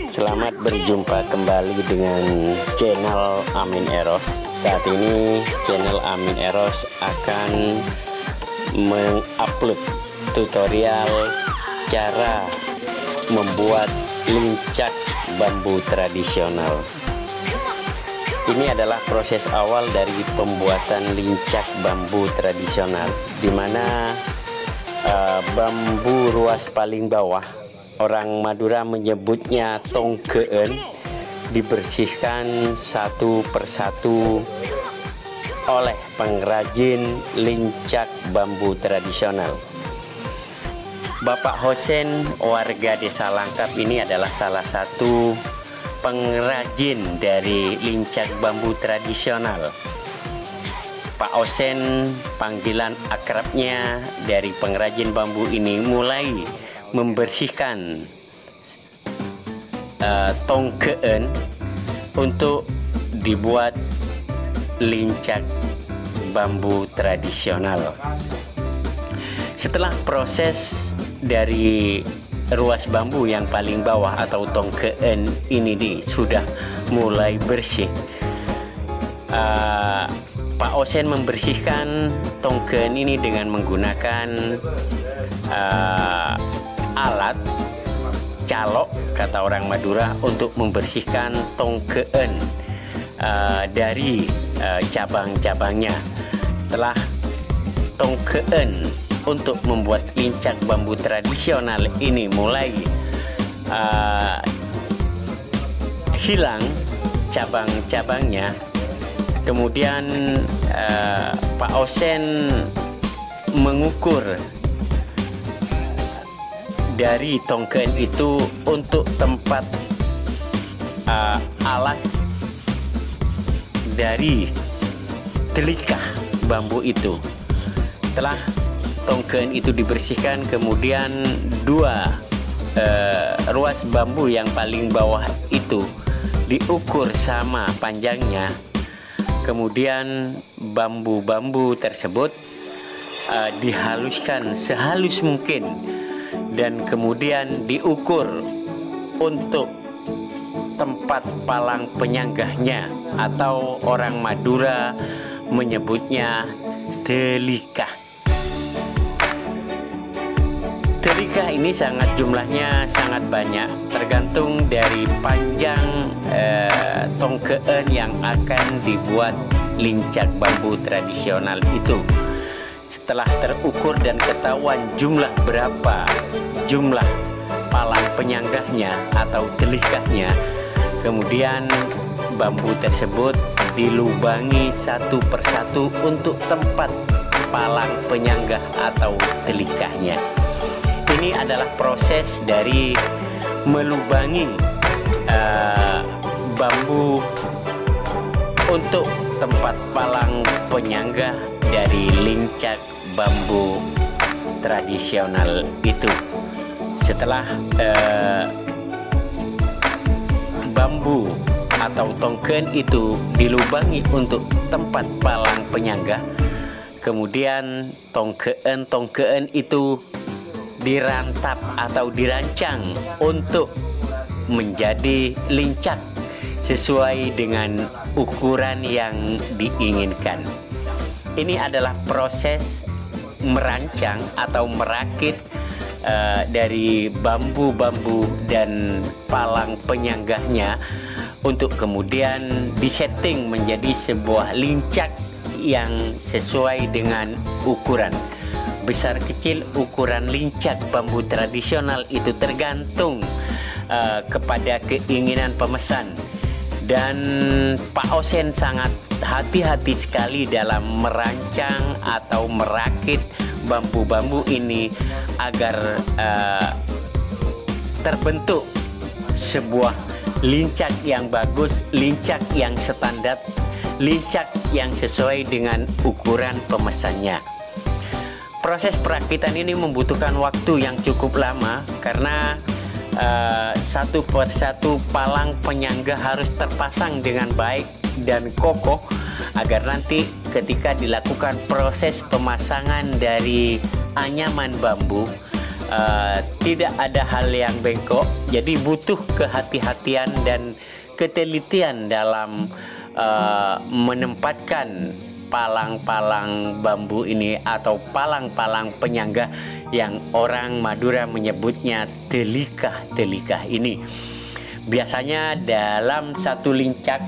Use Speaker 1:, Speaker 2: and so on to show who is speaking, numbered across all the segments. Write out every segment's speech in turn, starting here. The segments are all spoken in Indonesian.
Speaker 1: Selamat berjumpa kembali dengan channel Amin Eros. Saat ini channel Amin Eros akan mengupload tutorial cara membuat lincak bambu tradisional. Ini adalah proses awal dari pembuatan lincak bambu tradisional, di mana bambu ruas paling bawah, orang Madura menyebutnya tongkeen, dibersihkan satu persatu oleh pengrajin lincak bambu tradisional. Bapak Hosen, warga Desa Langkap, ini adalah salah satu pengrajin dari lincak bambu tradisional. Pak Hosen, panggilan akrabnya dari pengrajin bambu ini, mulai membersihkan tongkeen untuk dibuat lincak bambu tradisional. Setelah proses dari ruas bambu yang paling bawah atau tongkeen ini sudah mulai bersih, Pak Hosen membersihkan tongkeen ini dengan menggunakan alat calok, kata orang Madura, untuk membersihkan tongkeen dari cabang-cabangnya. Setelah tongkeen untuk membuat lincak bambu tradisional ini mulai hilang cabang-cabangnya, kemudian Pak Hosen mengukur dari tongkeen itu untuk tempat alas dari telikah bambu itu. Setelah tongkeen itu dibersihkan, kemudian dua ruas bambu yang paling bawah itu diukur sama panjangnya. Kemudian bambu-bambu tersebut dihaluskan sehalus mungkin, dan kemudian diukur untuk tempat palang penyanggahnya, atau orang Madura menyebutnya telikah. Telikah ini jumlahnya sangat banyak, tergantung dari panjang tongkeen yang akan dibuat lincak bambu tradisional itu. Setelah terukur dan ketahuan berapa jumlah palang penyanggahnya atau telikahnya, kemudian bambu tersebut dilubangi satu persatu untuk tempat palang penyanggah atau telikahnya. Ini adalah proses dari melubangi bambu untuk tempat palang penyanggah dari lincak bambu tradisional itu. Setelah bambu atau tongkeen itu dilubangi untuk tempat palang penyanggah, kemudian tongkeen itu dirantap atau dirancang untuk menjadi lincak sesuai dengan ukuran yang diinginkan. Ini adalah proses merancang atau merakit dari bambu-bambu dan palang penyanggahnya untuk kemudian disetting menjadi sebuah lincak yang sesuai dengan ukuran. Besar kecil ukuran lincak bambu tradisional itu tergantung kepada keinginan pemesan, dan Pak Hosen sangat hati-hati sekali dalam merancang atau merakit bambu-bambu ini agar terbentuk sebuah lincak yang bagus, lincak yang standar, lincak yang sesuai dengan ukuran pemesannya. Proses perakitan ini membutuhkan waktu yang cukup lama karena satu persatu palang penyanggah harus terpasang dengan baik dan kokoh agar nanti ketika dilakukan proses pemasangan dari anyaman bambu, tidak ada hal yang bengkok, jadi butuh kehati-hatian dan ketelitian dalam menempatkan palang-palang bambu ini atau palang-palang penyangga yang orang Madura menyebutnya telikah-telikah ini. Biasanya dalam satu lincak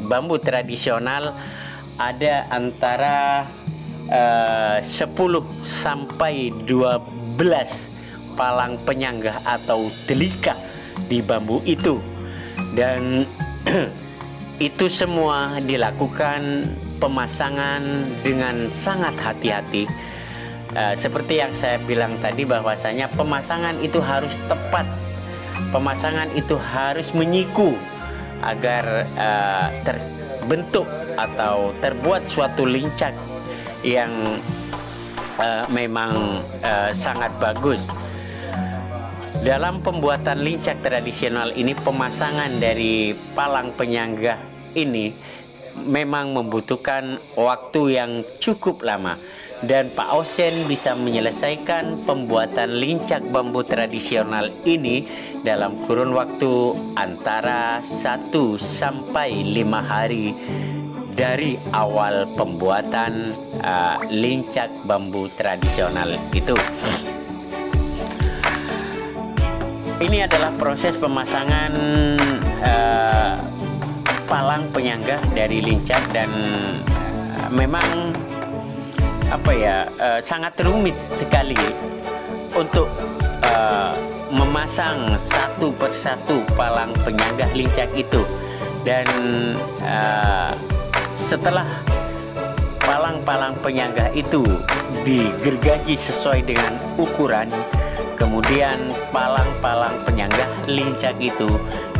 Speaker 1: bambu tradisional ada antara 10 sampai 12 palang penyangga atau telikah di bambu itu, dan itu semua dilakukan pemasangan dengan sangat hati-hati. Seperti yang saya bilang tadi, bahwasanya pemasangan itu harus tepat, pemasangan itu harus menyiku agar terbentuk atau terbuat suatu lincak yang memang sangat bagus. Dalam pembuatan lincak tradisional ini, pemasangan dari palang penyangga ini memang membutuhkan waktu yang cukup lama, dan Pak Osen bisa menyelesaikan pembuatan lincak bambu tradisional ini dalam kurun waktu antara 1 sampai 5 hari dari awal pembuatan lincak bambu tradisional itu. Ini adalah proses pemasangan palang penyangga dari lincak, dan memang sangat rumit sekali untuk memasang satu persatu palang penyangga lincak itu. Dan setelah palang-palang penyangga itu digergaji sesuai dengan ukuran, kemudian palang-palang penyangga lincak itu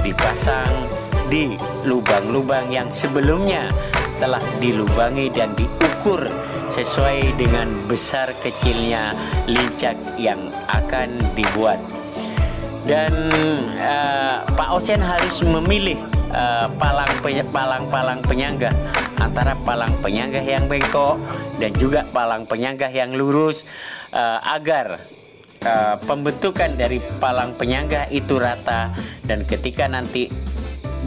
Speaker 1: dipasang di lubang-lubang yang sebelumnya telah dilubangi dan diukur sesuai dengan besar kecilnya lincak yang akan dibuat. Dan Pak Osen harus memilih palang-palang penyangga antara palang penyangga yang bengkok dan juga palang penyangga yang lurus, agar pembentukan dari palang penyangga itu rata, dan ketika nanti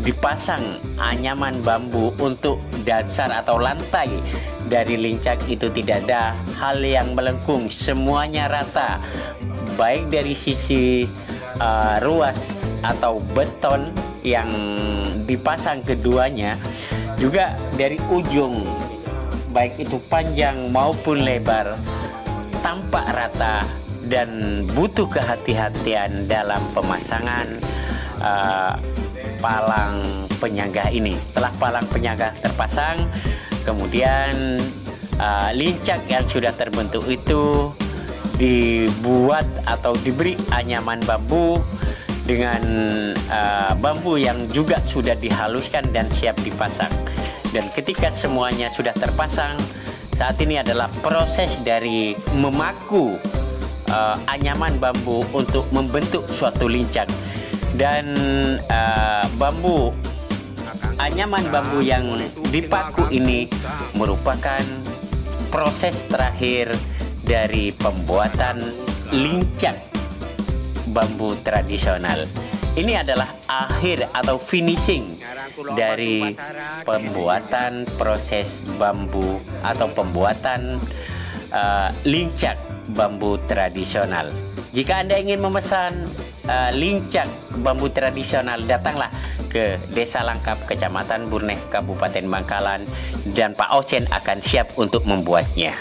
Speaker 1: dipasang anyaman bambu untuk dasar atau lantai dari lincak itu tidak ada hal yang melengkung, semuanya rata, baik dari sisi ruas atau beton yang dipasang keduanya, juga dari ujung baik itu panjang maupun lebar tampak rata, dan butuh kehati-hatian dalam pemasangan palang penyangga ini. Setelah palang penyangga terpasang, kemudian lincak yang sudah terbentuk itu dibuat atau diberi anyaman bambu dengan bambu yang juga sudah dihaluskan dan siap dipasang. Dan ketika semuanya sudah terpasang, saat ini adalah proses dari memaku anyaman bambu untuk membentuk suatu lincak. Dan anyaman bambu yang dipaku ini merupakan proses terakhir dari pembuatan lincak bambu tradisional. Ini adalah akhir atau finishing dari pembuatan proses bambu atau pembuatan lincak bambu tradisional. Jika Anda ingin memesan lincak bambu tradisional, datanglah ke Desa Langkap, Kecamatan Burneh, Kabupaten Bangkalan, dan Pak Osen akan siap untuk membuatnya.